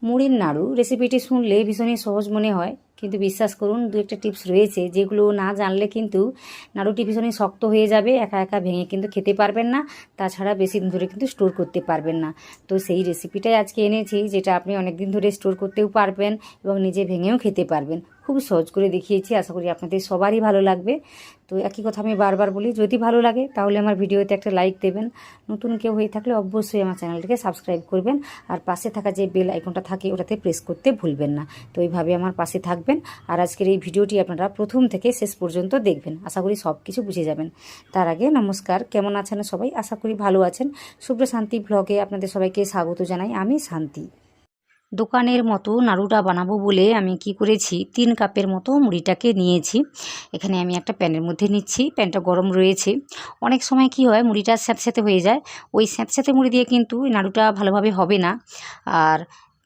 মুড়ির নাড়ু রেসিপিটি শুনলে ভীষণই সহজ মনে হয়, কিন্তু বিশ্বাস করুন দু একটা টিপস রয়েছে যেগুলো না জানলে কিন্তু নাড়ুটি ভীষণই শক্ত হয়ে যাবে, একা একা ভেঙে কিন্তু খেতে পারবেন না, তাছাড়া বেশি দিন ধরে কিন্তু স্টোর করতে পারবেন না। তো সেই রেসিপিটাই আজকে এনেছি, যেটা আপনি অনেক দিন ধরে স্টোর করতেও পারবেন এবং নিজে ভেঙেও খেতে পারবেন। খুব সহজ করে দেখিয়েছি, আশা করি আপনাদের সবারই ভালো লাগবে। তো একই কথা আমি বারবার বলি, যদি ভালো লাগে তাহলে আমার ভিডিওতে একটা লাইক দেবেন, নতুন কেউ হয়ে থাকলে অবশ্যই আমার চ্যানেলটিকে সাবস্ক্রাইব করবেন, আর পাশে থাকা যে বেল আইকনটা থাকে ওটাতে প্রেস করতে ভুলবেন না। তো এইভাবে আমার পাশে থাকবেন, আর আজকের এই ভিডিওটি আপনারা প্রথম থেকে শেষ পর্যন্ত দেখবেন, আশা করি সব কিছু বুঝে যাবেন। তার আগে নমস্কার, কেমন আছেন সবাই? আশা করি ভালো আছেন। শুভ্র শান্তি ব্লগে আপনাদের সবাইকে স্বাগত জানাই, আমি শান্তি। দোকানের মতো নাড়ুটা বানাবো বলে আমি কি করেছি, 3 কাপের মতো মুড়িটাকে নিয়েছি। এখানে আমি একটা প্যানের মধ্যে নিচ্ছি, প্যানটা গরম রয়েছে। অনেক সময় কি হয়, মুড়িটা স্যাঁতস্যাঁতে হয়ে যায়, ওই স্যাঁতস্যাঁতে মুড়ি দিয়ে কিন্তু নাড়ুটা ভালোভাবে হবে না। আর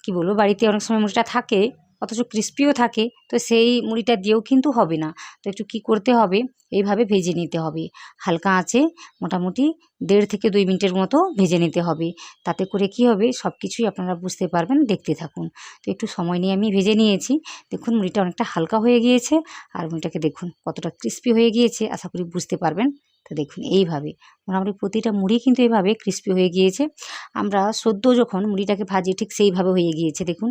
কি বলবো, বাড়িতে অনেক সময় মুড়িটা থাকে অথচ ক্রিস্পিও থাকে, তো সেই মুড়িটা দিয়েও কিন্তু হবে না। তো একটু কি করতে হবে, এইভাবে ভেজে নিতে হবে হালকা আঁচে, মোটামুটি 1.5 থেকে 2 মিনিটের মতো ভেজে নিতে হবে। তাতে করে কি হবে, সব কিছুই আপনারা বুঝতে পারবেন, দেখতে থাকুন। তো একটু সময় নিয়ে আমি ভেজে নিয়েছি। দেখুন মুড়িটা অনেকটা হালকা হয়ে গিয়েছে, আর মুড়িটাকে দেখুন কতটা ক্রিস্পি হয়ে গিয়েছে, আশা করি বুঝতে পারবেন। তো দেখুন এইভাবে মোটামুটি প্রতিটা মুড়ি কিন্তু এইভাবে ক্রিস্পি হয়ে গিয়েছে। আমরা সদ্য যখন মুড়িটাকে ভাজি ঠিক সেইভাবে হয়ে গিয়েছে দেখুন।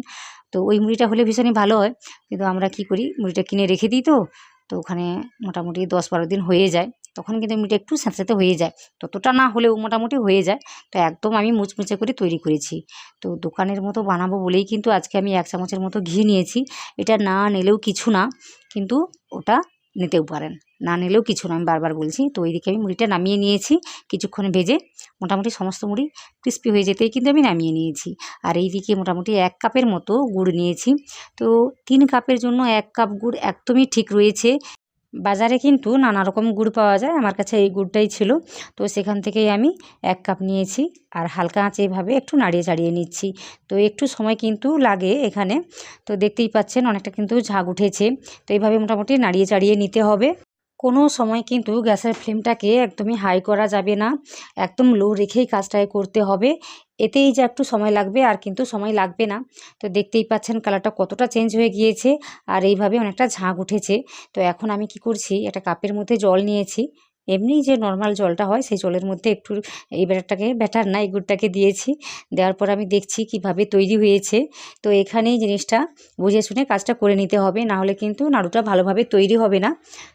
তো ওই মুড়িটা হলে ভীষণই ভালো হয়, কিন্তু আমরা কি করি, মুড়িটা কিনে রেখে দিই, তো ওখানে মোটামুটি 10-12 দিন হয়ে যায়, তখন কিন্তু মুড়িটা একটু স্যাঁতস্যাঁতে হয়ে যায়, ততটা না হলেও মোটামুটি হয়ে যায়। তো একদম আমি মুচমুচে করে তৈরি করেছি। তো দোকানের মতো বানাবো বলেই কিন্তু আজকে আমি 1 চামচের মতো ঘি নিয়েছি। এটা না নিলেও কিছু না, কিন্তু ওটা নিতেও পারেন, না নিলেও কিছু না, আমি বারবার বলছি। তো ওইদিকে আমি মুড়িটা নামিয়ে নিয়েছি, কিছুক্ষণ ভেজে মোটামুটি সমস্ত মুড়ি ক্রিস্পি হয়ে যেতেই কিন্তু আমি নামিয়ে নিয়েছি। আর এইদিকে মোটামুটি 1 কাপের মতো গুড় নিয়েছি। তো 3 কাপের জন্য 1 কাপ গুড় একদমই ঠিক রয়েছে। বাজারে কিন্তু নানা রকম গুড় পাওয়া যায়, আমার কাছে এই গুড়টাই ছিল। তো সেখান থেকেই আমি 1 কাপ নিয়েছি, আর হালকা আঁচে এভাবে একটু নাড়িয়ে চাড়িয়ে নিচ্ছি। তো একটু সময় কিন্তু লাগে এখানে। তো দেখতেই পাচ্ছেন অনেকটা কিন্তু ঝাগ উঠেছে। তো এইভাবে মোটামুটি নাড়িয়ে চাড়িয়ে নিতে হবে। কোনো সময় কিন্তু গ্যাসের ফ্লেমটাকে একদমই হাই করা যাবে না, একদম লো রেখেই কাজটাকে করতে হবে। এতেই যে একটু সময় লাগবে, আর কিন্তু সময় লাগবে না। তো দেখতেই পাচ্ছেন কালারটা কতটা চেঞ্জ হয়ে গিয়েছে, আর এইভাবে অনেকটা ঝাঁক উঠেছে। তো এখন আমি কি করছি, একটা কাপের মধ্যে জল নিয়েছি, এমনি যে নর্মাল জলটা হয় সেই জলের মধ্যে একটু এই ব্যাটার না, এই গুড়টাকে দিয়েছি। দেওয়ার পর আমি দেখছি কিভাবে তৈরি হয়েছে। তো এখানেই জিনিসটা বুঝে শুনে কাজটা করে নিতে হবে, না হলে কিন্তু নাড়ুটা ভালোভাবে তৈরি হবে না।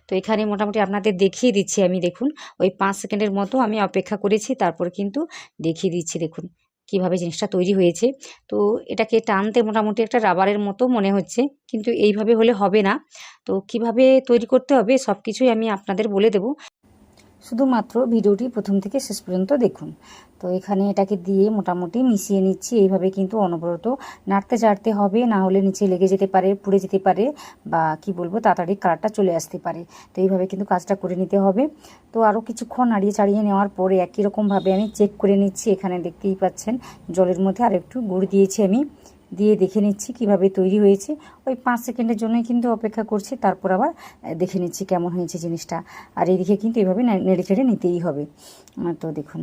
তো এখানে মোটামুটি আপনাদের দেখিয়ে দিচ্ছি আমি, দেখুন ওই 5 সেকেন্ডের মতো আমি অপেক্ষা করেছি, তারপর কিন্তু দেখিয়ে দিচ্ছি দেখুন কিভাবে জিনিসটা তৈরি হয়েছে। তো এটাকে টানতে মোটামুটি একটা রাবারের মতো মনে হচ্ছে, কিন্তু এইভাবে হলে হবে না। তো কিভাবে তৈরি করতে হবে সব কিছুই আমি আপনাদের বলে দেব, শুধুমাত্র ভিডিওটি প্রথম থেকে শেষ পর্যন্ত দেখুন। তো এখানে এটাকে দিয়ে মোটামুটি মিশিয়ে নিচ্ছি, এইভাবে কিন্তু অনবরত নাড়তে চাড়তে হবে, না হলে নিচে লেগে যেতে পারে, পুড়ে যেতে পারে, বা কি বলবো তাড়াতাড়ি কালারটা চলে আসতে পারে। তো এইভাবে কিন্তু কাজটা করে নিতে হবে। তো আরও কিছুক্ষণ নাড়িয়ে চাড়িয়ে নেওয়ার পরে একই রকমভাবে আমি চেক করে নিচ্ছি। এখানে দেখতেই পাচ্ছেন জলের মধ্যে আর একটু গুড় দিয়েছি আমি, দিয়ে দেখে নিচ্ছি কিভাবে তৈরি হয়েছে। ওই 5 সেকেন্ডের জন্যই কিন্তু অপেক্ষা করছি, তারপর আবার দেখে নিচ্ছি কেমন হয়েছে জিনিসটা। আর এইদিকে কিন্তু এভাবে নেড়ে চেড়ে নিতেই হবে। তো দেখুন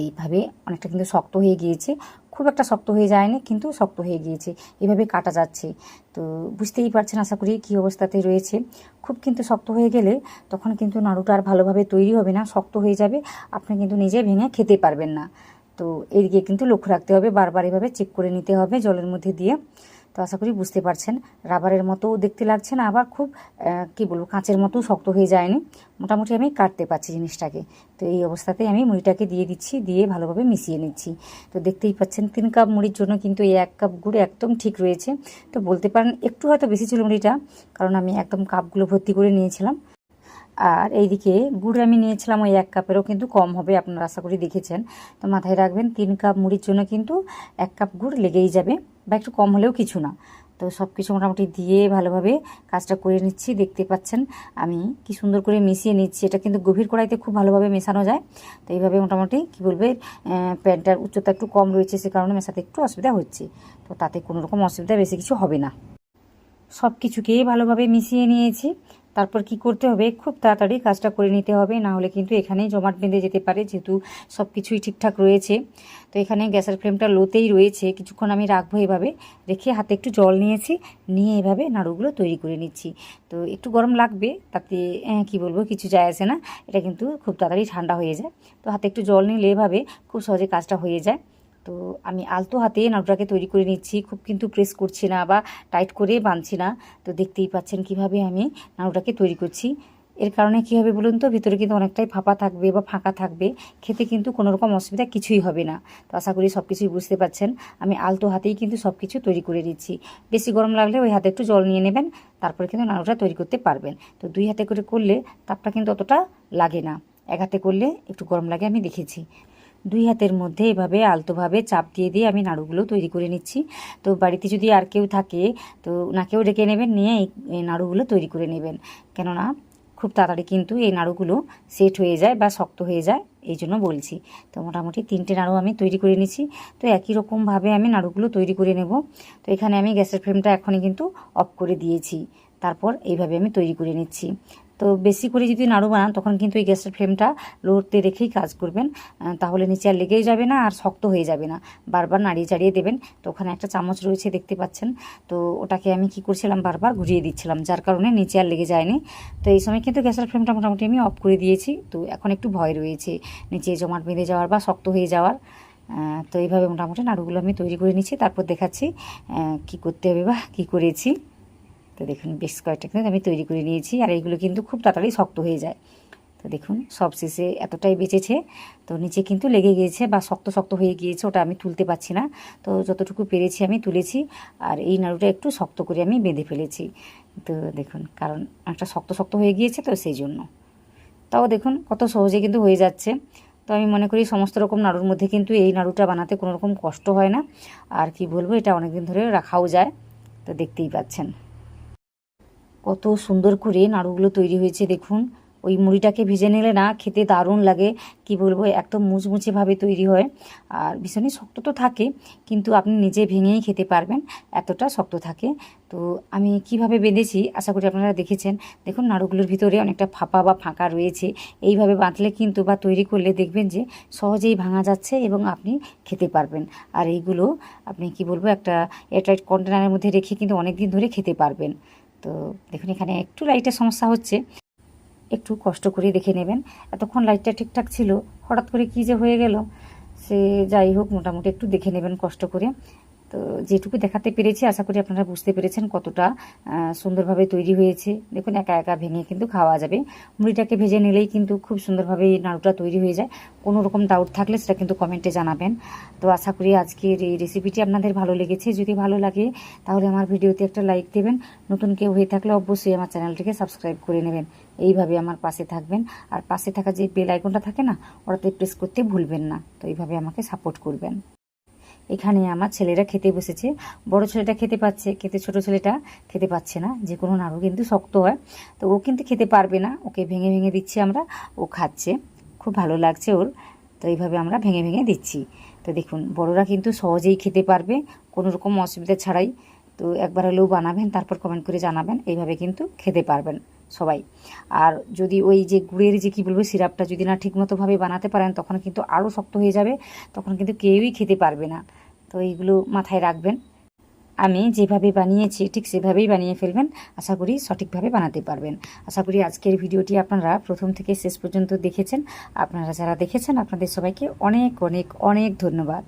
এইভাবে অনেকটা কিন্তু শক্ত হয়ে গিয়েছে, খুব একটা শক্ত হয়ে যায়নি, কিন্তু শক্ত হয়ে গিয়েছে, এভাবে কাটা যাচ্ছে। তো বুঝতেই পারছেন আশা করি কী অবস্থাতে রয়েছে। খুব কিন্তু শক্ত হয়ে গেলে তখন কিন্তু নাড়ুটা আর ভালোভাবে তৈরি হবে না, শক্ত হয়ে যাবে, আপনি কিন্তু নিজে ভেঙে খেতে পারবেন না। তো এদিকে কিন্তু লক্ষ্য রাখতে হবে, বারবার এভাবে চেক করে নিতে হবে জলের মধ্যে দিয়ে। তো আশা করি বুঝতে পারছেন, রাবারের মতো দেখতে লাগছে না, আবার খুব কী বলবো কাঁচের মতো শক্ত হয়ে যায়নি, মোটামুটি আমি কাটতে পারছি জিনিসটাকে। তো এই অবস্থাতেই আমি মুড়িটাকে দিয়ে দিচ্ছি, দিয়ে ভালোভাবে মিশিয়ে নিচ্ছি। তো দেখতেই পাচ্ছেন 3 কাপ মুড়ির জন্য কিন্তু এই 1 কাপ গুড় একদম ঠিক রয়েছে। তো বলতে পারেন একটু হয়তো বেশি ছিল মুড়িটা, কারণ আমি একদম কাপগুলো ভর্তি করে নিয়েছিলাম। আর এইদিকে গুড় আমি নিয়েছিলাম ওই 1 কাপেরও কিন্তু কম হবে, আপনারা আশা করি দেখেছেন। তো মাথায় রাখবেন 3 কাপ মুড়ির জন্য কিন্তু 1 কাপ গুড় লেগেই যাবে, বা একটু কম হলেও কিছু না। তো সব কিছু মোটামুটি দিয়ে ভালোভাবে কাজটা করে নিচ্ছি। দেখতে পাচ্ছেন আমি কি সুন্দর করে মিশিয়ে নিচ্ছি, এটা কিন্তু গভীর কড়াইতে খুব ভালোভাবে মেশানো যায়। তো এইভাবে মোটামুটি কি বলবে, প্যানটার উচ্চতা একটু কম রয়েছে, সে কারণে মেশাতে একটু অসুবিধা হচ্ছে। তো তাতে কোনো রকম অসুবিধা বেশি কিছু হবে না। সব কিছুকেই ভালোভাবে মিশিয়ে নিয়েছি। তারপর কি করতে হবে, খুব তাড়াতাড়ি কাজটা করে নিতে হবে, না হলে কিন্তু এখানেই জমাট বেঁধে যেতে পারে, যেহেতু সব কিছুই ঠিকঠাক রয়েছে। তো এখানে গ্যাসের ফ্লেমটা লোতেই রয়েছে, কিছুক্ষণ আমি রাখবো এভাবে রেখে। হাতে একটু জল নিয়েছি, নিয়ে এভাবে নাড়ুগুলো তৈরি করে নিচ্ছি। তো একটু গরম লাগবে, তাতে কি বলবো, কিছু যায় আসে না, এটা কিন্তু খুব তাড়াতাড়ি ঠান্ডা হয়ে যায়। তো হাতে একটু জল নিলে এভাবে খুব সহজে কাজটা হয়ে যায়। তো আমি আলতো হাতে নাড়ুটাকে তৈরি করে নিচ্ছি, খুব কিন্তু প্রেস করছি না বা টাইট করে বাঁধছি না। তো দেখতেই পাচ্ছেন কিভাবে আমি নাড়ুটাকে তৈরি করছি। এর কারণে কী হবে বলুন তো, ভিতরে কিন্তু অনেকটাই ফাঁপা থাকবে বা ফাঁকা থাকবে, খেতে কিন্তু কোনো রকম অসুবিধা কিছুই হবে না। তো আশা করি সব কিছুই বুঝতে পারছেন, আমি আলতো হাতেই কিন্তু সব কিছু তৈরি করে দিচ্ছি। বেশি গরম লাগলে ওই হাতে একটু জল নিয়ে নেবেন, তারপরে কিন্তু নাড়ুটা তৈরি করতে পারবেন। তো 2 হাতে করে করলে তাপটা কিন্তু অতটা লাগে না, 1 হাতে করলে একটু গরম লাগে, আমি দেখেছি। 2 হাতের মধ্যে এভাবে আলতোভাবে চাপ দিয়ে দিয়ে আমি নাড়ুগুলো তৈরি করে নিচ্ছি। তো বাড়িতে যদি আর কেউ থাকে তো ওনাকেও ডেকে নেবেন, নিয়ে এই নাড়ুগুলো তৈরি করে নেবেন, কেননা খুব তাড়াতাড়ি কিন্তু এই নাড়ুগুলো সেট হয়ে যায় বা শক্ত হয়ে যায়, এই জন্য বলছি। তো মোটামুটি 3টে নাড়ু আমি তৈরি করে নিচ্ছি। তো একই রকমভাবে আমি নাড়ুগুলো তৈরি করে নেব। তো এখানে আমি গ্যাসের ফ্লেমটা এখনই কিন্তু অফ করে দিয়েছি, তারপর এইভাবে আমি তৈরি করে নিচ্ছি। তো বেশি করে যদি নাড়ু বানান তখন কিন্তু এই গ্যাসের ফ্লেমটা লোতে রেখেই কাজ করবেন, তাহলে নিচে আর লেগেই যাবে না আর শক্ত হয়ে যাবে না। বারবার নাড়িয়ে চাড়িয়ে দেবেন। তো ওখানে একটা চামচ রয়েছে দেখতে পাচ্ছেন, তো ওটাকে আমি কি করছিলাম, বারবার ঘুরিয়ে দিচ্ছিলাম, যার কারণে নিচে আর লেগে যায়নি। তো এই সময় কিন্তু গ্যাসের ফ্লেমটা মোটামুটি আমি অফ করে দিয়েছি। তো এখন একটু ভয় রয়েছে নিচে জমাট বেঁধে যাওয়ার বা শক্ত হয়ে যাওয়ার। তো এইভাবে মোটামুটি নাড়ুগুলো আমি তৈরি করে নিচ্ছি, তারপর দেখাচ্ছি কি করতে হবে বা কী করেছি। তো দেখুন বেশ কয়েকটা কিন্তু আমি তৈরি করে নিয়েছি, আর এইগুলো কিন্তু খুব তাড়াতাড়ি শক্ত হয়ে যায়। তো দেখুন সব শেষে এতটাই বেঁচেছে, তো নিচে কিন্তু লেগে গিয়েছে বা শক্ত শক্ত হয়ে গিয়েছে, ওটা আমি তুলতে পারছি না। তো যতটুকু পেরেছি আমি তুলেছি, আর এই নাড়ুটা একটু শক্ত করে আমি বেঁধে ফেলেছি। তো দেখুন, কারণ একটা শক্ত শক্ত হয়ে গিয়েছে তো সেই জন্য। তাও দেখুন কত সহজে কিন্তু হয়ে যাচ্ছে। তো আমি মনে করি সমস্ত রকম নাড়ুর মধ্যে কিন্তু এই নাড়ুটা বানাতে কোনো রকম কষ্ট হয় না, আর কি বলবো, এটা অনেক দিন ধরে রাখাও যায়। তো দেখতেই পাচ্ছেন কত সুন্দর করে নাড়ুগুলো তৈরি হয়েছে। দেখুন ওই মুড়িটাকে ভেজে নিলে না খেতে দারুণ লাগে, কি বলবো, একদম মুচমুচেভাবে তৈরি হয়। আর ভীষণই শক্ত তো থাকে, কিন্তু আপনি নিজে ভেঙেই খেতে পারবেন, এতটা শক্ত থাকে। তো আমি কিভাবে বেঁধেছি আশা করি আপনারা দেখেছেন। দেখুন নাড়ুগুলোর ভিতরে অনেকটা ফাঁপা বা ফাঁকা রয়েছে, এইভাবে বাঁধলে কিন্তু বা তৈরি করলে দেখবেন যে সহজেই ভাঙা যাচ্ছে এবং আপনি খেতে পারবেন। আর এইগুলো আপনি কি বলবো, একটা এয়ারটাইট কন্টেনারের মধ্যে রেখে কিন্তু অনেক দিন ধরে খেতে পারবেন। তো দেখুন এখানে একটু লাইটের সমস্যা হচ্ছে, একটু কষ্ট করে দেখে নেবেন। এতক্ষণ লাইটটা ঠিকঠাক ছিল, হঠাৎ করে কী যে হয়ে গেল, সে যাই হোক, মোটামুটি একটু দেখে নেবেন কষ্ট করে। তো যেটুকু দেখাতে পেরেছি আশা করি আপনারা বুঝতে পেরেছেন কতটা সুন্দরভাবে তৈরি হয়েছে। দেখুন একা একা ভেঙে কিন্তু খাওয়া যাবে, মুড়িটাকে ভেজে নিলেই কিন্তু খুব সুন্দরভাবে এই নাড়ুটা তৈরি হয়ে যায়। কোনো রকম ডাউট থাকলে সেটা কিন্তু কমেন্টে জানাবেন। তো আশা করি আজকের এই রেসিপিটি আপনাদের ভালো লেগেছে। যদি ভালো লাগে তাহলে আমার ভিডিওতে একটা লাইক দেবেন, নতুন কেউ হয়ে থাকলে অবশ্যই আমার চ্যানেলটিকে সাবস্ক্রাইব করে নেবেন। এইভাবে আমার পাশে থাকবেন, আর পাশে থাকা যে বেল আইকনটা থাকে না, ওটাতে প্রেস করতে ভুলবেন না। তো এইভাবে আমাকে সাপোর্ট করবেন। এখানে আমার ছেলেরা খেতে বসেছে, বড় ছেলেটা খেতে পাচ্ছে, কিন্তু ছোট ছেলেটা খেতে পাচ্ছে না। যে কোনো নাড়ু কিন্তু শক্ত হয়, তো ও কিন্তু খেতে পারবে না, ওকে ভেঙে ভেঙে দিচ্ছি আমরা, ও খাচ্ছে, খুব ভালো লাগছে ওর। তো এইভাবে আমরা ভেঙে ভেঙে দিচ্ছি। তো দেখুন বড়রা কিন্তু সহজেই খেতে পারবে, কোনো রকম অসুবিধা ছাড়াই। তো একবার হলেও বানাবেন, তারপর কমেন্ট করে জানাবেন, এইভাবে কিন্তু খেতে পারবেন সবাই। আর যদি ওই যে গুড়ের যে কী বলবো সিরাপটা যদি না ঠিকমতোভাবে বানাতে পারেন, তখন কিন্তু আরও শক্ত হয়ে যাবে, তখন কিন্তু কেউই খেতে পারবে না। তো এইগুলো মাথায় রাখবেন। আমি যেভাবে বানিয়েছি ঠিক সেভাবেই বানিয়ে ফেলবেন, আশা করি সঠিকভাবে বানাতে পারবেন। আশা করি আজকের ভিডিওটি আপনারা প্রথম থেকে শেষ পর্যন্ত দেখেছেন। আপনারা যারা দেখেছেন আপনাদের সবাইকে অনেক অনেক অনেক ধন্যবাদ।